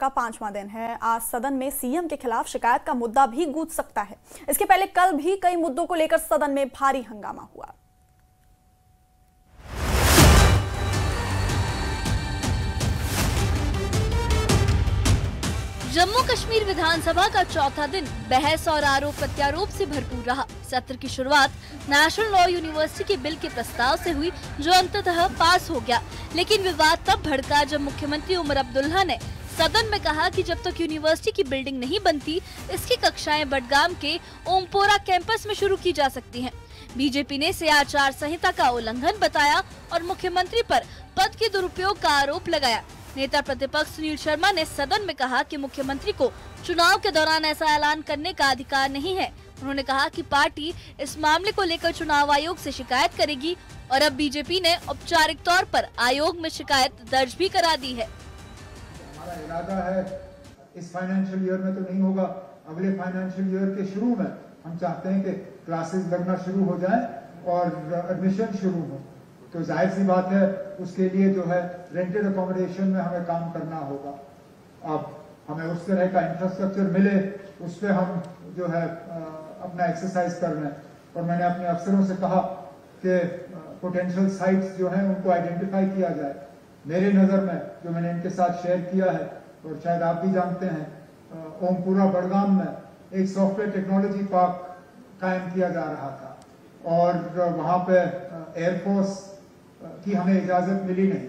का 5वां दिन है। आज सदन में सीएम के खिलाफ शिकायत का मुद्दा भी गूंज सकता है। इसके पहले कल भी कई मुद्दों को लेकर सदन में भारी हंगामा हुआ। जम्मू कश्मीर विधानसभा का चौथा दिन बहस और आरोप प्रत्यारोप से भरपूर रहा। सत्र की शुरुआत नेशनल लॉ यूनिवर्सिटी के बिल के प्रस्ताव से हुई, जो अंततः पास हो गया। लेकिन विवाद तब भड़का जब मुख्यमंत्री उमर अब्दुल्ला ने सदन में कहा कि जब तक यूनिवर्सिटी की बिल्डिंग नहीं बनती, इसकी कक्षाएं बडगाम के ओमपोरा कैंपस में शुरू की जा सकती हैं। बीजेपी ने इसे आचार संहिता का उल्लंघन बताया और मुख्यमंत्री पर पद के दुरुपयोग का आरोप लगाया। नेता प्रतिपक्ष सुनील शर्मा ने सदन में कहा कि मुख्यमंत्री को चुनाव के दौरान ऐसा ऐलान करने का अधिकार नहीं है। उन्होंने कहा कि पार्टी इस मामले को लेकर चुनाव आयोग से शिकायत करेगी और अब बीजेपी ने औपचारिक तौर पर आयोग में शिकायत दर्ज भी करा दी है। हमारा इरादा है इस फाइनेंशियल ईयर में तो नहीं होगा, अगले फाइनेंशियल ईयर के शुरू में हम चाहते हैं कि क्लासेस लगना शुरू हो जाए और एडमिशन शुरू हो। तो जाहिर सी बात है उसके लिए जो है रेंटेड अकोमोडेशन में हमें काम करना होगा। अब हमें उस तरह का इंफ्रास्ट्रक्चर मिले, उस पर हम जो है अपना एक्सरसाइज कर रहे हैं। और मैंने अपने अफसरों से कहा कि पोटेंशियल साइट्स जो हैं उनको आइडेंटिफाई किया जाए। मेरे नज़र में जो मैंने इनके साथ शेयर किया है और शायद आप भी जानते हैं, ओमपुरा बडगाम में एक सॉफ्टवेयर टेक्नोलॉजी पार्क कायम किया जा रहा था और वहाँ पे एयरफोर्स की हमें इजाजत मिली नहीं,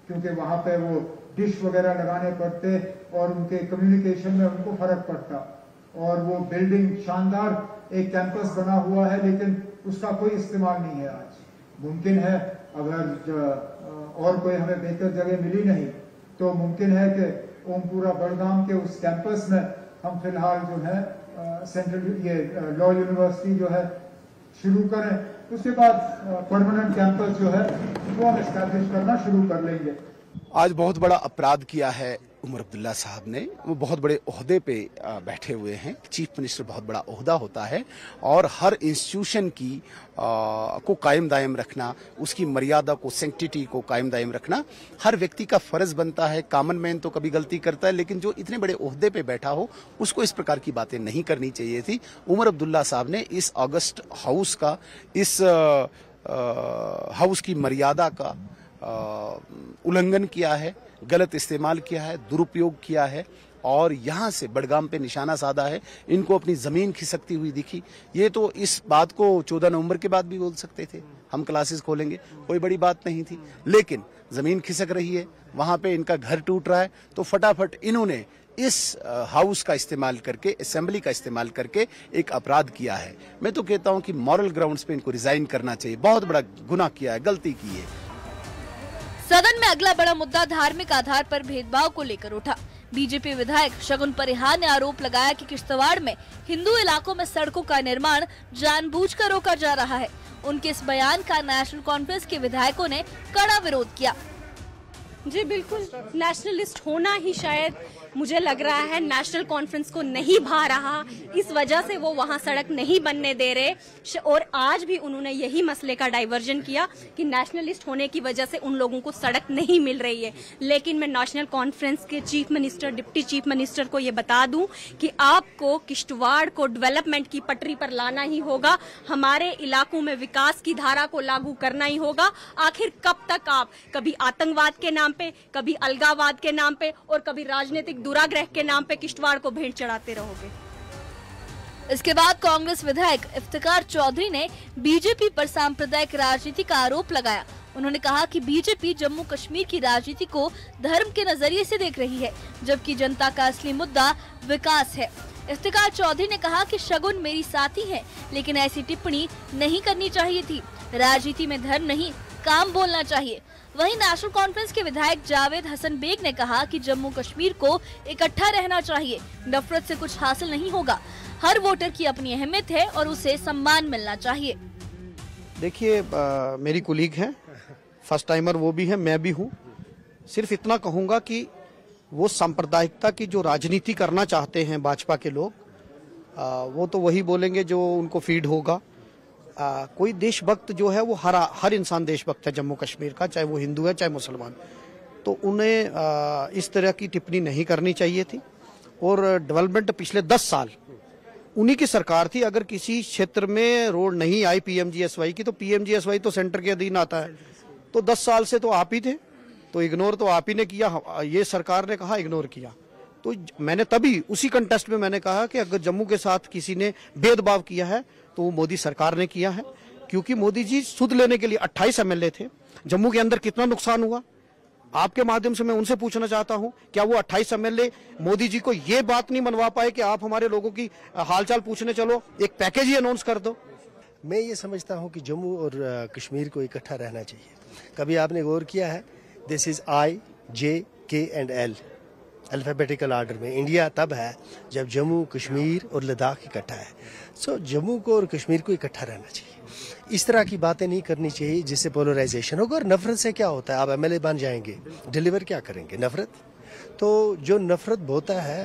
क्योंकि वहां पे वो डिश वगैरह लगाने पड़ते और उनके कम्युनिकेशन में उनको फर्क पड़ता। और वो बिल्डिंग शानदार एक कैंपस बना हुआ है, लेकिन उसका कोई इस्तेमाल नहीं है आज। मुमकिन है अगर और कोई हमें बेहतर जगह मिली नहीं तो मुमकिन है कि ओमपुरा बडगाम के उस कैंपस में हम फिलहाल जो है सेंट्रल ये लॉ यूनिवर्सिटी जो है शुरू करें। उसके बाद परमानेंट कैंपस जो है वो हम एस्टैब्लिश करना शुरू कर लेंगे। आज बहुत बड़ा अपराध किया है उमर अब्दुल्ला साहब ने। वो बहुत बड़े ओहदे पे बैठे हुए हैं। चीफ मिनिस्टर बहुत बड़ा ओहदा होता है और हर इंस्टीट्यूशन की को कायम दायम रखना, उसकी मर्यादा को, सैंक्टिटी को कायम दायम रखना हर व्यक्ति का फर्ज बनता है। कॉमन मैन तो कभी गलती करता है, लेकिन जो इतने बड़े ओहदे पे बैठा हो उसको इस प्रकार की बातें नहीं करनी चाहिए थी। उमर अब्दुल्ला साहब ने इस ऑगस्ट हाउस का, इस हाउस की मर्यादा का उल्लंघन किया है, गलत इस्तेमाल किया है, दुरुपयोग किया है और यहाँ से बडगाम पे निशाना साधा है। इनको अपनी जमीन खिसकती हुई दिखी। ये तो इस बात को 14 नवंबर के बाद भी बोल सकते थे, हम क्लासेस खोलेंगे, कोई बड़ी बात नहीं थी। लेकिन जमीन खिसक रही है, वहां पे इनका घर टूट रहा है, तो फटाफट इन्होंने इस हाउस का इस्तेमाल करके, असेंबली का इस्तेमाल करके एक अपराध किया है। मैं तो कहता हूं कि मॉरल ग्राउंड्स पे इनको रिजाइन करना चाहिए। बहुत बड़ा गुनाह किया है, गलती की है। सदन में अगला बड़ा मुद्दा धार्मिक आधार पर भेदभाव को लेकर उठा। बीजेपी विधायक शगुन परिहार ने आरोप लगाया कि किश्तवाड़ में हिंदू इलाकों में सड़कों का निर्माण जानबूझकर रोका जा रहा है। उनके इस बयान का नेशनल कॉन्फ्रेंस के विधायकों ने कड़ा विरोध किया। जी बिल्कुल, नेशनलिस्ट होना ही शायद मुझे लग रहा है नेशनल कॉन्फ्रेंस को नहीं भा रहा, इस वजह से वो वहाँ सड़क नहीं बनने दे रहे। और आज भी उन्होंने यही मसले का डाइवर्जन किया कि नेशनलिस्ट होने की वजह से उन लोगों को सड़क नहीं मिल रही है। लेकिन मैं नेशनल कॉन्फ्रेंस के chief minister, deputy chief minister को ये बता दूं कि आपको किश्तवाड़ को डेवलपमेंट की पटरी पर लाना ही होगा, हमारे इलाकों में विकास की धारा को लागू करना ही होगा। आखिर कब तक आप कभी आतंकवाद के नाम पे, कभी अलगावाद के नाम पे और कभी राजनीतिक दुराग्रह के नाम पे किश्तवाड़ को भेंट चढ़ाते रहोगे? इसके बाद कांग्रेस विधायक इफ्तिकार चौधरी ने बीजेपी पर सांप्रदायिक राजनीति का आरोप लगाया। उन्होंने कहा कि बीजेपी जम्मू कश्मीर की राजनीति को धर्म के नजरिए से देख रही है, जबकि जनता का असली मुद्दा विकास है। इफ्तिकार चौधरी ने कहा कि शगुन मेरी साथी है, लेकिन ऐसी टिप्पणी नहीं करनी चाहिए थी। राजनीति में धर्म नहीं, काम बोलना चाहिए। वहीं नेशनल कॉन्फ्रेंस के विधायक जावेद हसन बेग ने कहा कि जम्मू कश्मीर को इकट्ठा रहना चाहिए, नफरत से कुछ हासिल नहीं होगा। हर वोटर की अपनी अहमियत है और उसे सम्मान मिलना चाहिए। देखिए, मेरी कुलीग हैं, फर्स्ट टाइमर वो भी है, मैं भी हूँ। सिर्फ इतना कहूँगा कि वो सांप्रदायिकता की जो राजनीति करना चाहते हैं भाजपा के लोग, वो तो वही बोलेंगे जो उनको फीड होगा। कोई देशभक्त जो है वो हर इंसान देशभक्त है जम्मू कश्मीर का, चाहे वो हिंदू है चाहे मुसलमान। तो उन्हें इस तरह की टिप्पणी नहीं करनी चाहिए थी। और डेवलपमेंट पिछले 10 साल उन्हीं की सरकार थी। अगर किसी क्षेत्र में रोड नहीं आई PMGSY की, तो PMGSY तो सेंटर के अधीन आता है। तो 10 साल से तो आप ही थे, तो इग्नोर तो आप ही ने किया, ये सरकार ने कहा इग्नोर किया। तो मैंने तभी उसी कंटेस्ट में मैंने कहा कि अगर जम्मू के साथ किसी ने भेदभाव किया है तो वो मोदी सरकार ने किया है, क्योंकि मोदी जी सुध लेने के लिए 28 MLA थे। जम्मू के अंदर कितना नुकसान हुआ, आपके माध्यम से मैं उनसे पूछना चाहता हूं, क्या वो 28 MLA मोदी जी को ये बात नहीं मनवा पाए कि आप हमारे लोगों की हालचाल पूछने चलो, एक पैकेज ही अनाउंस कर दो। मैं ये समझता हूं कि जम्मू और कश्मीर को इकट्ठा रहना चाहिए। कभी आपने गौर किया है, this is I, J, K and L alphabetical order में। इंडिया तब है जब जम्मू कश्मीर और लद्दाख इकट्ठा है। सो जम्मू को और कश्मीर को इकट्ठा रहना चाहिए। इस तरह की बातें नहीं करनी चाहिए जिससे पोलराइजेशन होगा। और नफरत से क्या होता है, आप MLA बन जाएंगे, डिलीवर क्या करेंगे? नफरत। तो जो नफरत बोता है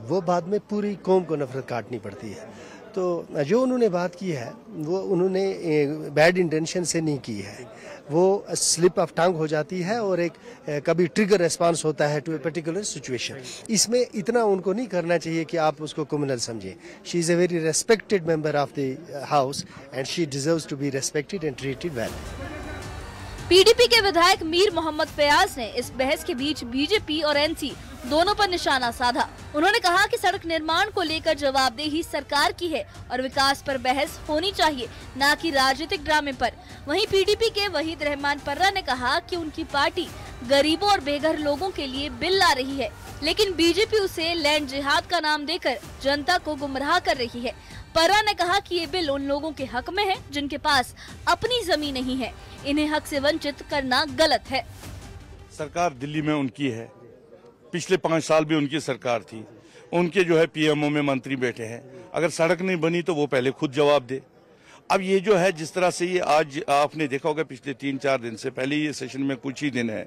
वो बाद में पूरी कौम को नफरत काटनी पड़ती है। तो जो उन्होंने बात की है वो उन्होंने बैड इंटेंशन से नहीं की है, वो स्लिप ऑफ टंग हो जाती है और एक कभी ट्रिगर रिस्पांस होता है टू ए पर्टिकुलर सिचुएशन। इसमें इतना उनको नहीं करना चाहिए कि आप उसको क्रिमिनल समझें। She is a very respected member of the house and she deserves to be respected and treated well. PDP के विधायक मीर मोहम्मद फयाज ने इस बहस के बीच BJP और NC दोनों पर निशाना साधा। उन्होंने कहा कि सड़क निर्माण को लेकर जवाबदेही सरकार की है और विकास पर बहस होनी चाहिए, न कि राजनीतिक ड्रामे पर। वहीं PDP के वहीद रहमान पर्रा ने कहा कि उनकी पार्टी गरीबों और बेघर लोगों के लिए बिल ला रही है, लेकिन BJP उसे लैंड जिहाद का नाम देकर जनता को गुमराह कर रही है। पर्रा ने कहा कि ये बिल उन लोगों के हक में है जिनके पास अपनी जमीन नहीं है, इन्हें हक से वंचित करना गलत है। सरकार दिल्ली में उनकी है, पिछले 5 साल भी उनकी सरकार थी, उनके जो है PMO में मंत्री बैठे हैं। अगर सड़क नहीं बनी तो वो पहले खुद जवाब दे। अब ये जो है जिस तरह से ये आज आपने देखा होगा पिछले 3-4 दिन से, पहले ये सेशन में कुछ ही दिन है,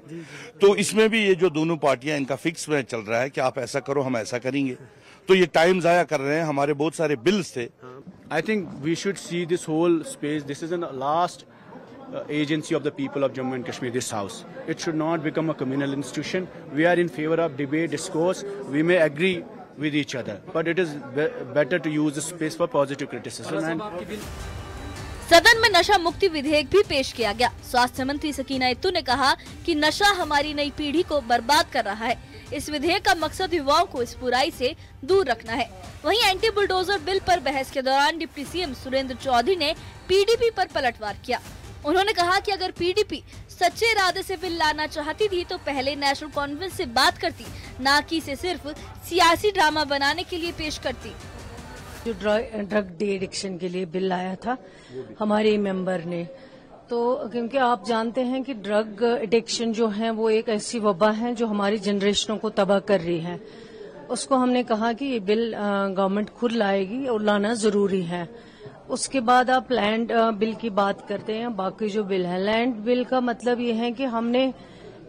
तो इसमें भी ये जो दोनों पार्टियां इनका फिक्स में चल रहा है कि आप ऐसा करो हम ऐसा करेंगे, तो ये टाइम जाया कर रहे हैं। हमारे बहुत सारे बिल्स थे। I think we should see this whole space. This is the last agency of the people of Jammu and Kashmir, this house. It should not become a communal institution. We are in favor of debate, discourse. We may agree with each other, but it is better to use the space for positive criticism. सदन में नशा मुक्ति विधेयक भी पेश किया गया। स्वास्थ्य मंत्री सकीना इत्तू ने कहा कि नशा हमारी नई पीढ़ी को बर्बाद कर रहा है। इस विधेयक का मकसद युवाओं को इस बुराई से दूर रखना है। वहीं एंटी बुलडोजर बिल पर बहस के दौरान डिप्टी CM सुरेंद्र चौधरी ने PDP पर पलटवार किया। उन्होंने कहा कि अगर PDP सच्चे इरादे से बिल लाना चाहती थी तो पहले नेशनल कॉन्फ्रेंस से बात करती, ना कि इसे सिर्फ सियासी ड्रामा बनाने के लिए पेश करती। जो ड्रग डी एडिक्शन के लिए बिल लाया था हमारे मेंबर ने, तो क्योंकि आप जानते हैं कि ड्रग एडिक्शन जो है वो एक ऐसी वबा है जो हमारी जनरेशनों को तबाह कर रही है। उसको हमने कहा कि ये बिल गवर्नमेंट खुद लाएगी और लाना जरूरी है। उसके बाद आप लैंड बिल की बात करते हैं। बाकी जो बिल है, लैंड बिल का मतलब ये है कि हमने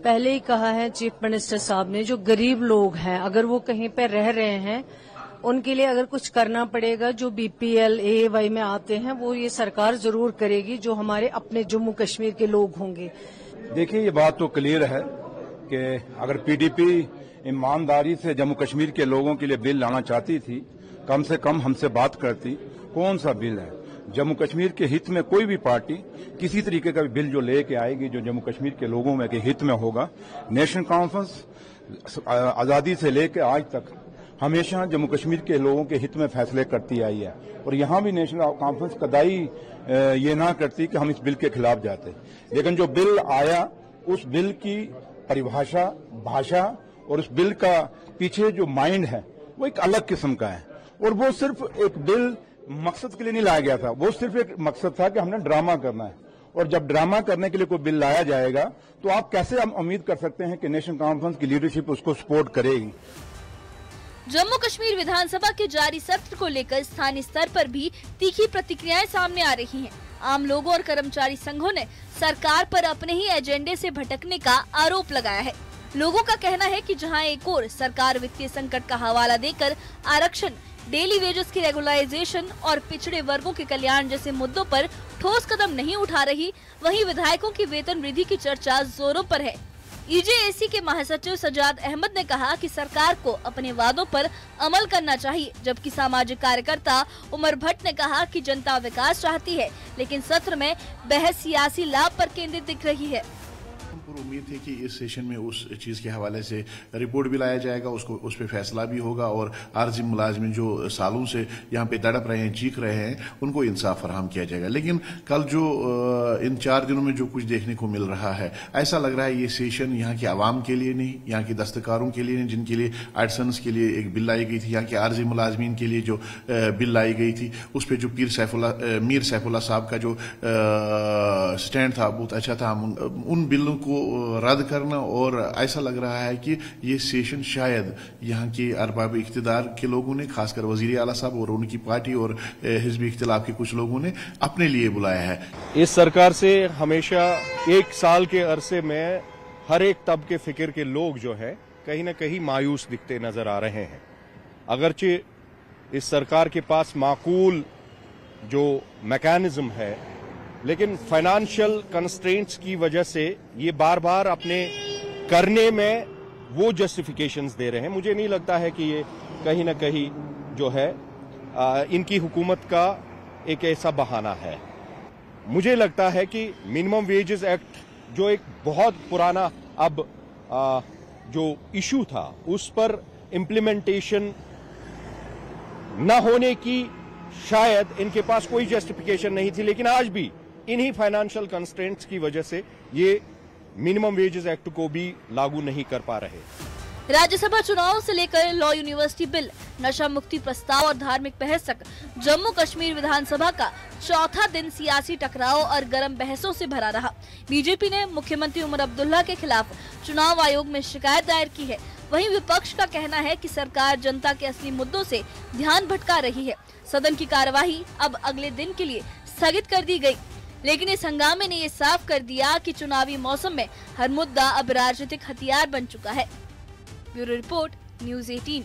पहले ही कहा है चीफ मिनिस्टर साहब ने, जो गरीब लोग हैं अगर वो कहीं पर रह रहे हैं उनके लिए अगर कुछ करना पड़ेगा, जो BPL AAY में आते हैं वो ये सरकार जरूर करेगी, जो हमारे अपने जम्मू कश्मीर के लोग होंगे। देखिए, ये बात तो क्लियर है कि अगर PDP ईमानदारी से जम्मू कश्मीर के लोगों के लिए बिल लाना चाहती थी, कम से कम हमसे बात करती। कौन सा बिल है? जम्मू कश्मीर के हित में कोई भी पार्टी किसी तरीके का बिल जो लेके आएगी जो जम्मू कश्मीर के लोगों में के हित में होगा। नेशनल कॉन्फ्रेंस आजादी से लेकर आज तक हमेशा जम्मू कश्मीर के लोगों के हित में फैसले करती आई है, और यहाँ भी नेशनल कॉन्फ्रेंस कदाई ये ना करती कि हम इस बिल के खिलाफ जाते। लेकिन जो बिल आया, उस बिल की परिभाषा, भाषा और उस बिल का पीछे जो माइंड है वो एक अलग किस्म का है। और वो सिर्फ एक बिल मकसद के लिए नहीं लाया गया था, वो सिर्फ एक मकसद था कि हमने ड्रामा करना है। और जब ड्रामा करने के लिए कोई बिल लाया जाएगा तो आप कैसे हम उम्मीद कर सकते हैं कि नेशनल कॉन्फ्रेंस की लीडरशिप उसको सपोर्ट करेगी। जम्मू कश्मीर विधानसभा के जारी सत्र को लेकर स्थानीय स्तर पर भी तीखी प्रतिक्रियाएं सामने आ रही हैं। आम लोगों और कर्मचारी संघों ने सरकार पर अपने ही एजेंडे से भटकने का आरोप लगाया है। लोगों का कहना है कि जहां एक ओर सरकार वित्तीय संकट का हवाला देकर आरक्षण, डेली वेजेस की रेगुलराइजेशन और पिछड़े वर्गों के कल्याण जैसे मुद्दों पर ठोस कदम नहीं उठा रही, वहीं विधायकों की वेतन वृद्धि की चर्चा जोरों पर है। EJAC के महासचिव सजाद अहमद ने कहा कि सरकार को अपने वादों पर अमल करना चाहिए, जबकि सामाजिक कार्यकर्ता उमर भट्ट ने कहा कि जनता विकास चाहती है, लेकिन सत्र में बहस सियासी लाभ पर केंद्रित दिख रही है। उम्मीद थी कि इस सेशन में उस चीज के हवाले से रिपोर्ट भी लाया जाएगा, उस पर फैसला भी होगा और आरजी मुलाजमिन जो सालों से यहाँ पे तड़प रहे हैं, चीख रहे हैं, उनको इंसाफ फराहम किया जाएगा। लेकिन कल जो इन 4 दिनों में जो कुछ देखने को मिल रहा है, ऐसा लग रहा है ये सेशन यहाँ के आवाम के लिए नहीं, यहाँ की दस्तकारों के लिए नहीं, जिनके लिए आर्टिसंस के लिए एक बिल लाई गई थी, यहाँ के आरजी मुलाजमिन के लिए जो बिल लाई गई थी, उस पर जो मीर सैफुल्लाह साहब का जो स्टैंड था बहुत अच्छा था। उन बिलों को रद्द करना, और ऐसा लग रहा है कि ये सेशन शायद यहाँ के अरबाब इख्तिदार के लोगों ने, खासकर वजीर आला साहब और उनकी पार्टी और हिजबी इख्तिलाफ के कुछ लोगों ने अपने लिए बुलाया है। इस सरकार से हमेशा 1 साल के अरसे में हर एक तबके फिक्र के लोग जो है कहीं न कहीं मायूस दिखते नजर आ रहे हैं। अगरचे इस सरकार के पास माकूल जो मैकेनिज्म है, लेकिन फाइनेंशियल कंस्ट्रेंट्स की वजह से ये बार बार अपने करने में वो जस्टिफिकेशंस दे रहे हैं। मुझे नहीं लगता है कि ये कहीं ना कहीं जो है इनकी हुकूमत का एक ऐसा बहाना है। मुझे लगता है कि मिनिमम वेजेस एक्ट जो एक बहुत पुराना अब जो इशू था, उस पर इम्प्लीमेंटेशन न होने की शायद इनके पास कोई जस्टिफिकेशन नहीं थी, लेकिन आज भी इन्हीं फाइनेंशियल कंस्ट्रेंट्स की वजह से ये मिनिमम वेजेस एक्ट को भी लागू नहीं कर पा रहे। राज्यसभा चुनाव से लेकर लॉ यूनिवर्सिटी बिल, नशा मुक्ति प्रस्ताव और धार्मिक बहस तक जम्मू कश्मीर विधानसभा का चौथा दिन सियासी टकराव और गर्म बहसों से भरा रहा। बीजेपी ने मुख्यमंत्री उमर अब्दुल्ला के खिलाफ चुनाव आयोग में शिकायत दायर की है। वहीं विपक्ष का कहना है कि सरकार जनता के असली मुद्दों से ध्यान भटका रही है। सदन की कार्यवाही अब अगले दिन के लिए स्थगित कर दी गई, लेकिन इस हंगामे ने ये साफ कर दिया कि चुनावी मौसम में हर मुद्दा अब राजनीतिक हथियार बन चुका है। Bureau report, news 18।